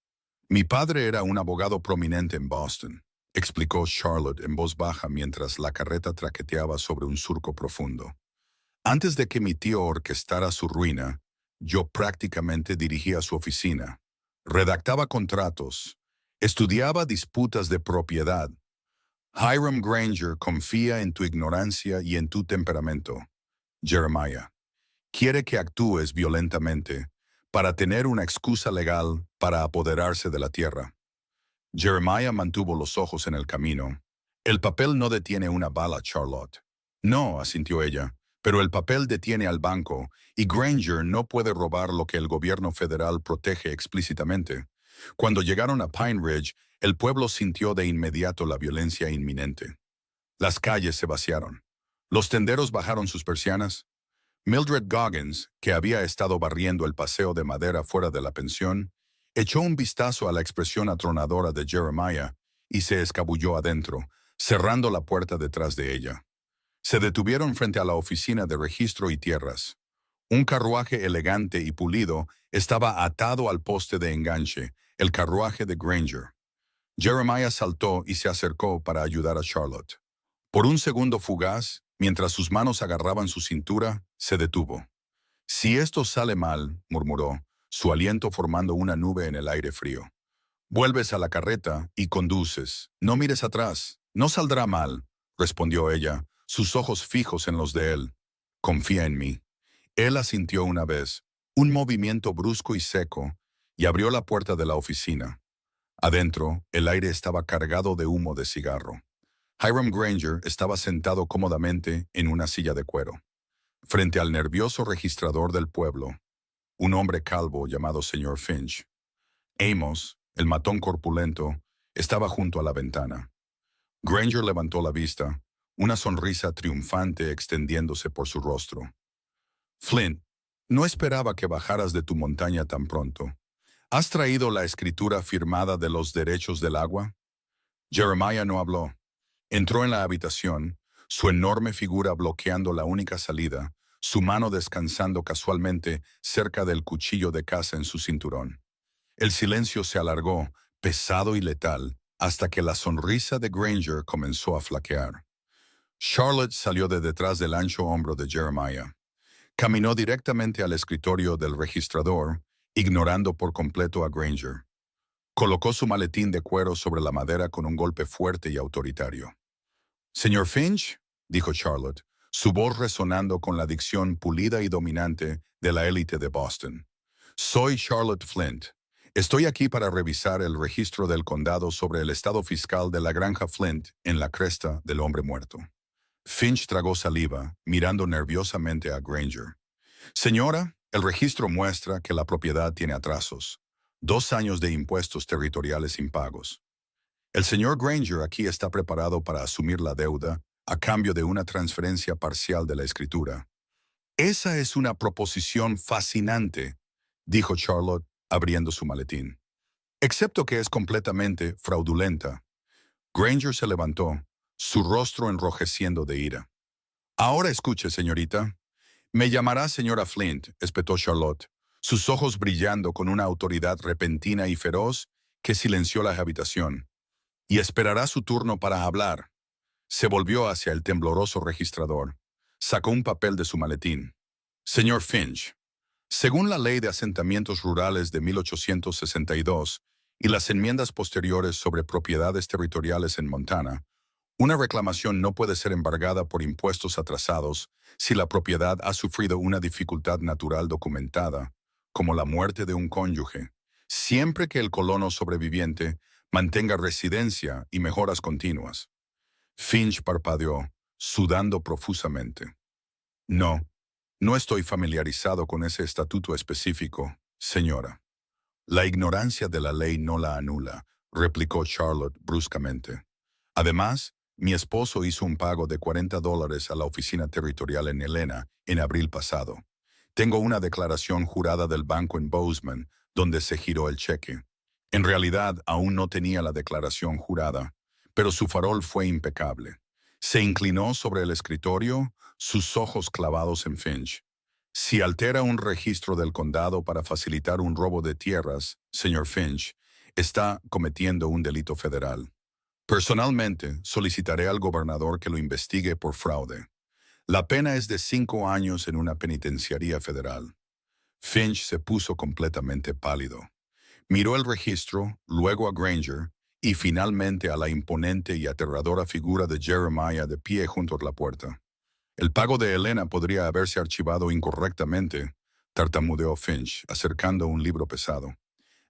Mi padre era un abogado prominente en Boston, explicó Charlotte en voz baja mientras la carreta traqueteaba sobre un surco profundo. Antes de que mi tío orquestara su ruina, yo prácticamente dirigía su oficina, redactaba contratos, estudiaba disputas de propiedad. Hiram Granger confía en tu ignorancia y en tu temperamento. Jeremiah, quiere que actúes violentamente para tener una excusa legal para apoderarse de la tierra. Jeremiah mantuvo los ojos en el camino. El papel no detiene una bala, Charlotte. No, asintió ella, pero el papel detiene al banco y Granger no puede robar lo que el gobierno federal protege explícitamente. Cuando llegaron a Pine Ridge, el pueblo sintió de inmediato la violencia inminente. Las calles se vaciaron. Los tenderos bajaron sus persianas. Mildred Goggins, que había estado barriendo el paseo de madera fuera de la pensión, echó un vistazo a la expresión atronadora de Jeremiah y se escabulló adentro, cerrando la puerta detrás de ella. Se detuvieron frente a la oficina de registro y tierras. Un carruaje elegante y pulido estaba atado al poste de enganche, el carruaje de Granger. Jeremiah saltó y se acercó para ayudar a Charlotte. Por un segundo fugaz, mientras sus manos agarraban su cintura, se detuvo. Si esto sale mal, murmuró, su aliento formando una nube en el aire frío. Vuelves a la carreta y conduces. No mires atrás. No saldrá mal, respondió ella, sus ojos fijos en los de él. Confía en mí. Él asintió una vez, un movimiento brusco y seco, y abrió la puerta de la oficina. Adentro, el aire estaba cargado de humo de cigarro. Hiram Granger estaba sentado cómodamente en una silla de cuero, frente al nervioso registrador del pueblo. un hombre calvo llamado señor Finch. Amos, el matón corpulento, estaba junto a la ventana. Granger levantó la vista, una sonrisa triunfante extendiéndose por su rostro. Flint, no esperaba que bajaras de tu montaña tan pronto. ¿Has traído la escritura firmada de los derechos del agua? Jeremiah no habló. Entró en la habitación, su enorme figura bloqueando la única salida, su mano descansando casualmente cerca del cuchillo de caza en su cinturón. El silencio se alargó, pesado y letal, hasta que la sonrisa de Granger comenzó a flaquear. Charlotte salió de detrás del ancho hombro de Jeremiah. Caminó directamente al escritorio del registrador, ignorando por completo a Granger. Colocó su maletín de cuero sobre la madera con un golpe fuerte y autoritario. «Señor Finch», dijo Charlotte, su voz resonando con la dicción pulida y dominante de la élite de Boston. «Soy Charlotte Flint. Estoy aquí para revisar el registro del condado sobre el estado fiscal de la granja Flint en la cresta del hombre muerto». Finch tragó saliva, mirando nerviosamente a Granger. «Señora, el registro muestra que la propiedad tiene atrasos. 2 años de impuestos territoriales impagos. El señor Granger aquí está preparado para asumir la deuda a cambio de una transferencia parcial de la escritura». «Esa es una proposición fascinante», dijo Charlotte, abriendo su maletín. «Excepto que es completamente fraudulenta». Granger se levantó, su rostro enrojeciendo de ira. «Ahora escuche, señorita. Me llamará señora Flint», espetó Charlotte, sus ojos brillando con una autoridad repentina y feroz que silenció la habitación. «Y esperará su turno para hablar». Se volvió hacia el tembloroso registrador. Sacó un papel de su maletín. «Señor Finch, según la Ley de Asentamientos Rurales de 1862 y las enmiendas posteriores sobre propiedades territoriales en Montana, una reclamación no puede ser embargada por impuestos atrasados si la propiedad ha sufrido una dificultad natural documentada, como la muerte de un cónyuge, siempre que el colono sobreviviente mantenga residencia y mejoras continuas». Finch parpadeó, sudando profusamente. «No, no estoy familiarizado con ese estatuto específico, señora». «La ignorancia de la ley no la anula», replicó Charlotte bruscamente. «Además, mi esposo hizo un pago de $40 a la oficina territorial en Helena en abril pasado. Tengo una declaración jurada del banco en Bozeman donde se giró el cheque. En realidad, aún no tenía la declaración jurada, pero su farol fue impecable». Se inclinó sobre el escritorio, sus ojos clavados en Finch. «Si altera un registro del condado para facilitar un robo de tierras, señor Finch, está cometiendo un delito federal. Personalmente, solicitaré al gobernador que lo investigue por fraude. La pena es de 5 años en una penitenciaría federal». Finch se puso completamente pálido. Miró el registro, luego a Granger, y finalmente a la imponente y aterradora figura de Jeremiah de pie junto a la puerta. «El pago de Helena podría haberse archivado incorrectamente», tartamudeó Finch, acercando un libro pesado.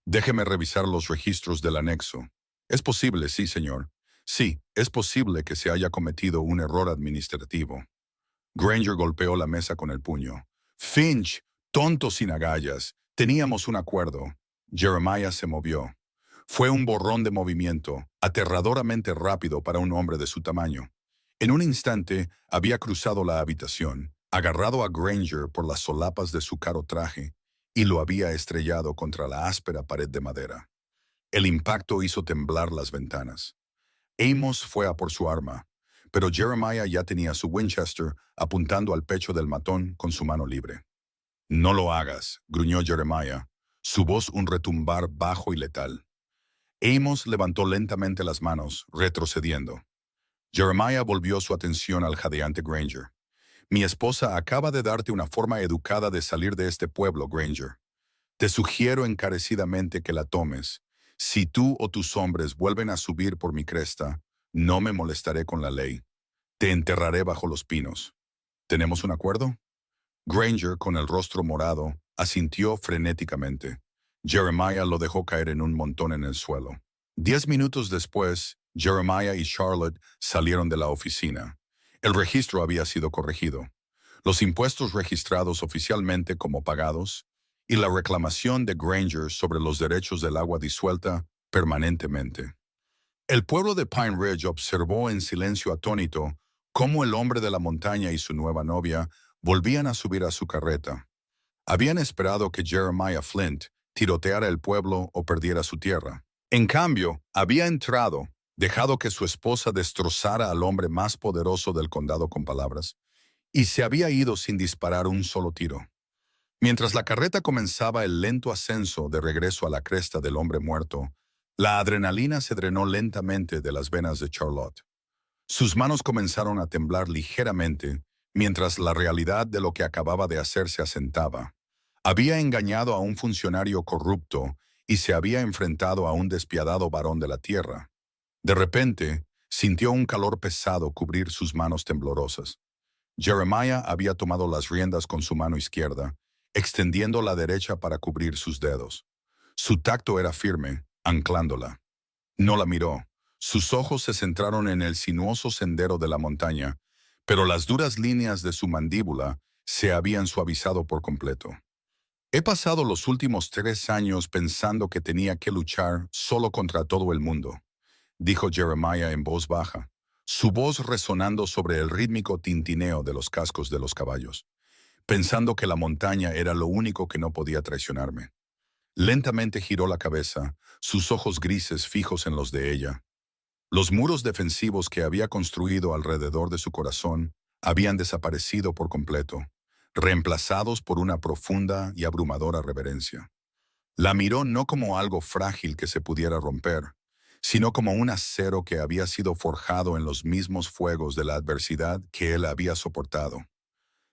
«Déjeme revisar los registros del anexo». «Es posible, sí, señor. Sí, es posible que se haya cometido un error administrativo». Granger golpeó la mesa con el puño. «Finch, tonto sin agallas. Teníamos un acuerdo». Jeremiah se movió. Fue un borrón de movimiento, aterradoramente rápido para un hombre de su tamaño. En un instante había cruzado la habitación, agarrado a Granger por las solapas de su caro traje, y lo había estrellado contra la áspera pared de madera. El impacto hizo temblar las ventanas. Amos fue a por su arma, pero Jeremiah ya tenía su Winchester apuntando al pecho del matón con su mano libre. «No lo hagas», gruñó Jeremiah, su voz un retumbar bajo y letal. Amos levantó lentamente las manos, retrocediendo. Jeremiah volvió su atención al jadeante Granger. «Mi esposa acaba de darte una forma educada de salir de este pueblo, Granger. Te sugiero encarecidamente que la tomes. Si tú o tus hombres vuelven a subir por mi cresta, no me molestaré con la ley. Te enterraré bajo los pinos. ¿Tenemos un acuerdo?» Granger, con el rostro morado, asintió frenéticamente. Jeremiah lo dejó caer en un montón en el suelo. 10 minutos después, Jeremiah y Charlotte salieron de la oficina. El registro había sido corregido. Los impuestos registrados oficialmente como pagados, y la reclamación de Granger sobre los derechos del agua disuelta permanentemente. El pueblo de Pine Ridge observó en silencio atónito cómo el hombre de la montaña y su nueva novia volvían a subir a su carreta. Habían esperado que Jeremiah Flint tiroteara el pueblo o perdiera su tierra. En cambio, había entrado, dejado que su esposa destrozara al hombre más poderoso del condado con palabras, y se había ido sin disparar un solo tiro. Mientras la carreta comenzaba el lento ascenso de regreso a la cresta del hombre muerto, la adrenalina se drenó lentamente de las venas de Charlotte. Sus manos comenzaron a temblar ligeramente mientras la realidad de lo que acababa de hacer se asentaba. Había engañado a un funcionario corrupto y se había enfrentado a un despiadado varón de la tierra. De repente, sintió un calor pesado cubrir sus manos temblorosas. Jeremiah había tomado las riendas con su mano izquierda, extendiendo la derecha para cubrir sus dedos. Su tacto era firme, anclándola. No la miró. Sus ojos se centraron en el sinuoso sendero de la montaña, pero las duras líneas de su mandíbula se habían suavizado por completo. He pasado los últimos 3 años pensando que tenía que luchar solo contra todo el mundo, dijo Jeremiah en voz baja, su voz resonando sobre el rítmico tintineo de los cascos de los caballos, pensando que la montaña era lo único que no podía traicionarme. Lentamente giró la cabeza, sus ojos grises fijos en los de ella. Los muros defensivos que había construido alrededor de su corazón habían desaparecido por completo, reemplazados por una profunda y abrumadora reverencia. La miró no como algo frágil que se pudiera romper, sino como un acero que había sido forjado en los mismos fuegos de la adversidad que él había soportado.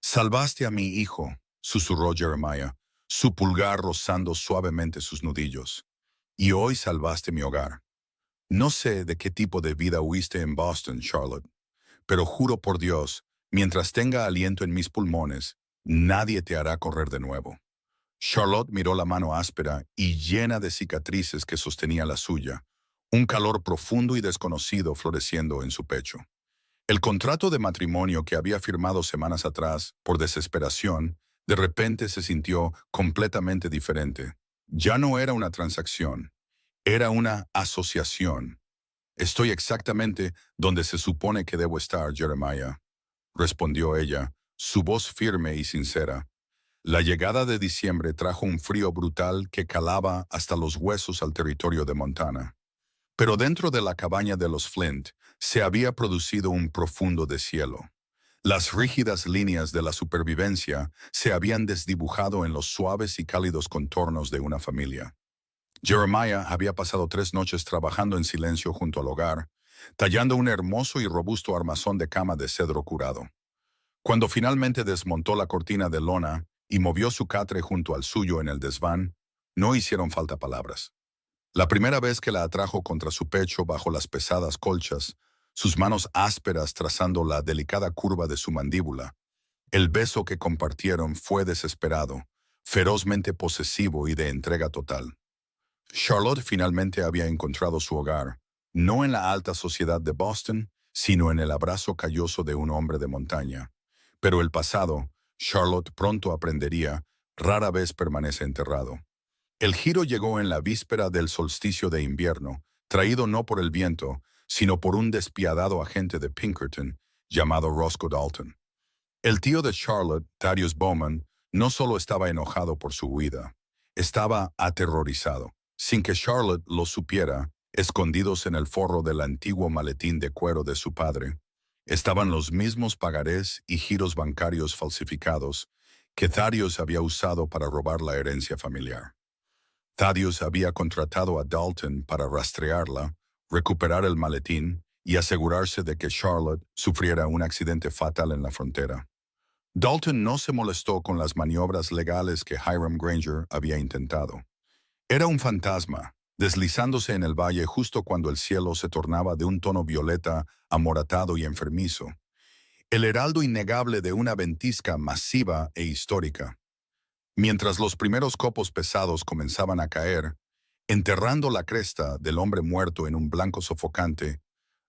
«Salvaste a mi hijo», susurró Jeremiah, su pulgar rozando suavemente sus nudillos. «Y hoy salvaste mi hogar. No sé de qué tipo de vida huiste en Boston, Charlotte, pero juro por Dios, mientras tenga aliento en mis pulmones, nadie te hará correr de nuevo». Charlotte miró la mano áspera y llena de cicatrices que sostenía la suya, un calor profundo y desconocido floreciendo en su pecho. El contrato de matrimonio que había firmado semanas atrás, por desesperación, de repente se sintió completamente diferente. Ya no era una transacción, era una asociación. «Estoy exactamente donde se supone que debo estar, Jeremiah», respondió ella, su voz firme y sincera. La llegada de diciembre trajo un frío brutal que calaba hasta los huesos al territorio de Montana. Pero dentro de la cabaña de los Flint se había producido un profundo deshielo. Las rígidas líneas de la supervivencia se habían desdibujado en los suaves y cálidos contornos de una familia. Jeremiah había pasado 3 noches trabajando en silencio junto al hogar, tallando un hermoso y robusto armazón de cama de cedro curado. Cuando finalmente desmontó la cortina de lona y movió su catre junto al suyo en el desván, no hicieron falta palabras. La primera vez que la atrajo contra su pecho bajo las pesadas colchas, sus manos ásperas trazando la delicada curva de su mandíbula, el beso que compartieron fue desesperado, ferozmente posesivo y de entrega total. Charlotte finalmente había encontrado su hogar, no en la alta sociedad de Boston, sino en el abrazo calloso de un hombre de montaña. Pero el pasado, Charlotte pronto aprendería, rara vez permanece enterrado. El giro llegó en la víspera del solsticio de invierno, traído no por el viento, sino por un despiadado agente de Pinkerton llamado Roscoe Dalton. El tío de Charlotte, Thaddeus Bowman, no solo estaba enojado por su huida, estaba aterrorizado. Sin que Charlotte lo supiera, escondidos en el forro del antiguo maletín de cuero de su padre, estaban los mismos pagarés y giros bancarios falsificados que Thaddeus había usado para robar la herencia familiar. Thaddeus había contratado a Dalton para rastrearla, recuperar el maletín y asegurarse de que Charlotte sufriera un accidente fatal en la frontera. Dalton no se molestó con las maniobras legales que Hiram Granger había intentado. Era un fantasma, deslizándose en el valle justo cuando el cielo se tornaba de un tono violeta, amoratado y enfermizo. El heraldo innegable de una ventisca masiva e histórica. Mientras los primeros copos pesados comenzaban a caer, enterrando la cresta del hombre muerto en un blanco sofocante,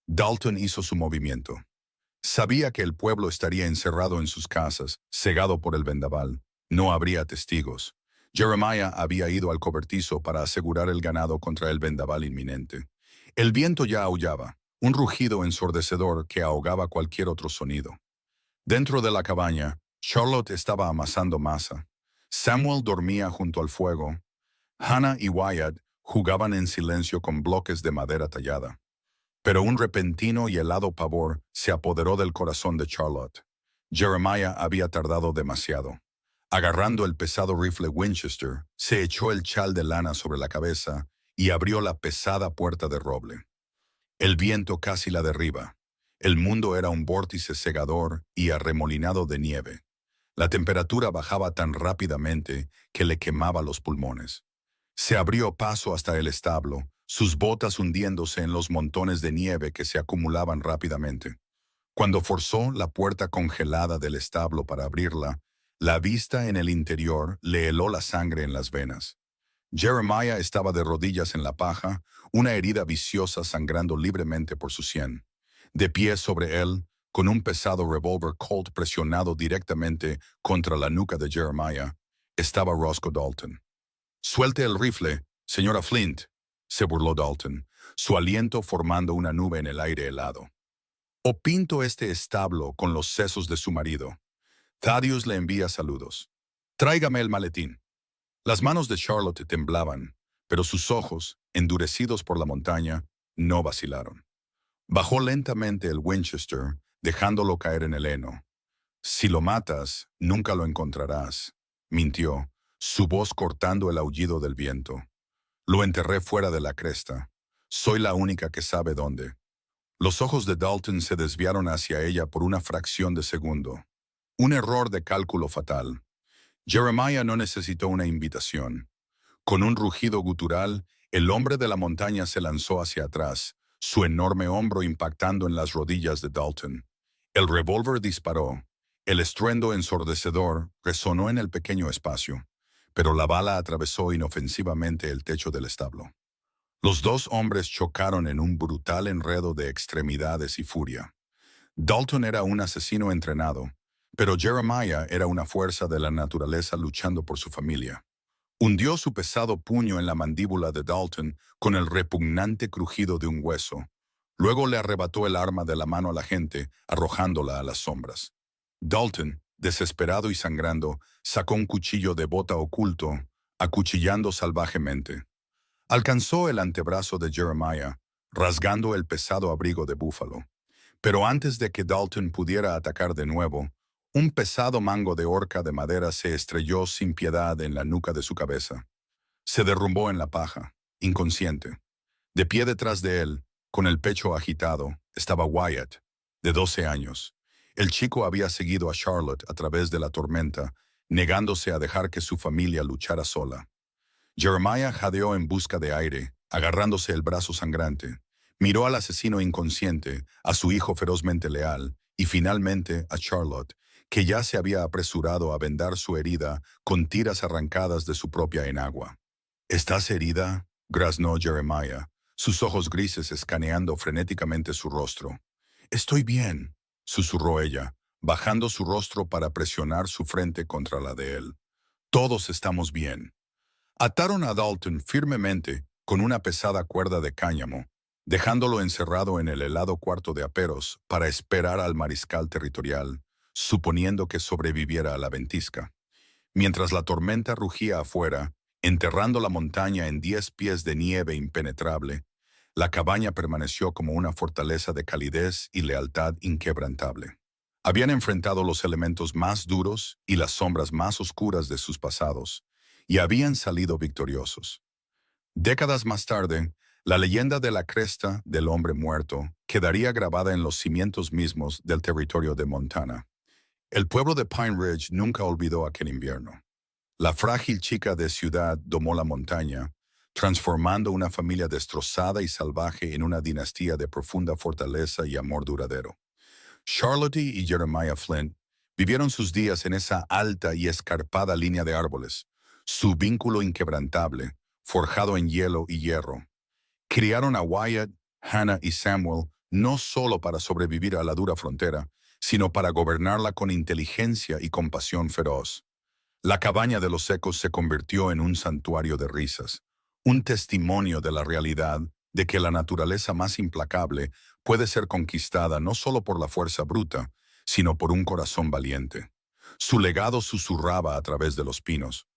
Dalton hizo su movimiento. Sabía que el pueblo estaría encerrado en sus casas, cegado por el vendaval. No habría testigos. Jeremiah había ido al cobertizo para asegurar el ganado contra el vendaval inminente. El viento ya aullaba, un rugido ensordecedor que ahogaba cualquier otro sonido. Dentro de la cabaña, Charlotte estaba amasando masa. Samuel dormía junto al fuego. Hannah y Wyatt jugaban en silencio con bloques de madera tallada. Pero un repentino y helado pavor se apoderó del corazón de Charlotte. Jeremiah había tardado demasiado. Agarrando el pesado rifle Winchester, se echó el chal de lana sobre la cabeza y abrió la pesada puerta de roble. El viento casi la derriba. El mundo era un vórtice cegador y arremolinado de nieve. La temperatura bajaba tan rápidamente que le quemaba los pulmones. Se abrió paso hasta el establo, sus botas hundiéndose en los montones de nieve que se acumulaban rápidamente. Cuando forzó la puerta congelada del establo para abrirla, la vista en el interior le heló la sangre en las venas. Jeremiah estaba de rodillas en la paja, una herida viciosa sangrando libremente por su sien. De pie sobre él, con un pesado revólver Colt presionado directamente contra la nuca de Jeremiah, estaba Roscoe Dalton. «Suelte el rifle, señora Flint», se burló Dalton, su aliento formando una nube en el aire helado. «O pinto este establo con los sesos de su marido. Thaddeus le envía saludos. Tráigame el maletín». Las manos de Charlotte temblaban, pero sus ojos, endurecidos por la montaña, no vacilaron. Bajó lentamente el Winchester, dejándolo caer en el heno. «Si lo matas, nunca lo encontrarás», mintió, su voz cortando el aullido del viento. «Lo enterré fuera de la cresta. Soy la única que sabe dónde». Los ojos de Dalton se desviaron hacia ella por una fracción de segundo. Un error de cálculo fatal. Jeremiah no necesitó una invitación. Con un rugido gutural, el hombre de la montaña se lanzó hacia atrás, su enorme hombro impactando en las rodillas de Dalton. El revólver disparó. El estruendo ensordecedor resonó en el pequeño espacio, pero la bala atravesó inofensivamente el techo del establo. Los dos hombres chocaron en un brutal enredo de extremidades y furia. Dalton era un asesino entrenado, pero Jeremiah era una fuerza de la naturaleza luchando por su familia. Hundió su pesado puño en la mandíbula de Dalton con el repugnante crujido de un hueso. Luego le arrebató el arma de la mano a la gente, arrojándola a las sombras. Dalton, desesperado y sangrando, sacó un cuchillo de bota oculto, acuchillando salvajemente. Alcanzó el antebrazo de Jeremiah, rasgando el pesado abrigo de búfalo. Pero antes de que Dalton pudiera atacar de nuevo, un pesado mango de horca de madera se estrelló sin piedad en la nuca de su cabeza. Se derrumbó en la paja, inconsciente. De pie detrás de él, con el pecho agitado, estaba Wyatt, de 12 años. El chico había seguido a Charlotte a través de la tormenta, negándose a dejar que su familia luchara sola. Jeremiah jadeó en busca de aire, agarrándose el brazo sangrante. Miró al asesino inconsciente, a su hijo ferozmente leal, y finalmente a Charlotte, que ya se había apresurado a vendar su herida con tiras arrancadas de su propia enagua. «¿Estás herida?», graznó Jeremiah, sus ojos grises escaneando frenéticamente su rostro. «Estoy bien», susurró ella, bajando su rostro para presionar su frente contra la de él. «Todos estamos bien». Ataron a Dalton firmemente con una pesada cuerda de cáñamo, dejándolo encerrado en el helado cuarto de aperos para esperar al mariscal territorial, suponiendo que sobreviviera a la ventisca. Mientras la tormenta rugía afuera, enterrando la montaña en 10 pies de nieve impenetrable, la cabaña permaneció como una fortaleza de calidez y lealtad inquebrantable. Habían enfrentado los elementos más duros y las sombras más oscuras de sus pasados, y habían salido victoriosos. Décadas más tarde, la leyenda de la cresta del hombre muerto quedaría grabada en los cimientos mismos del territorio de Montana. El pueblo de Pine Ridge nunca olvidó aquel invierno. La frágil chica de ciudad domó la montaña, transformando una familia destrozada y salvaje en una dinastía de profunda fortaleza y amor duradero. Charlotte y Jeremiah Flint vivieron sus días en esa alta y escarpada línea de árboles, su vínculo inquebrantable, forjado en hielo y hierro. Criaron a Wyatt, Hannah y Samuel no solo para sobrevivir a la dura frontera, sino para gobernarla con inteligencia y compasión feroz. La cabaña de los secos se convirtió en un santuario de risas, un testimonio de la realidad de que la naturaleza más implacable puede ser conquistada no solo por la fuerza bruta, sino por un corazón valiente. Su legado susurraba a través de los pinos.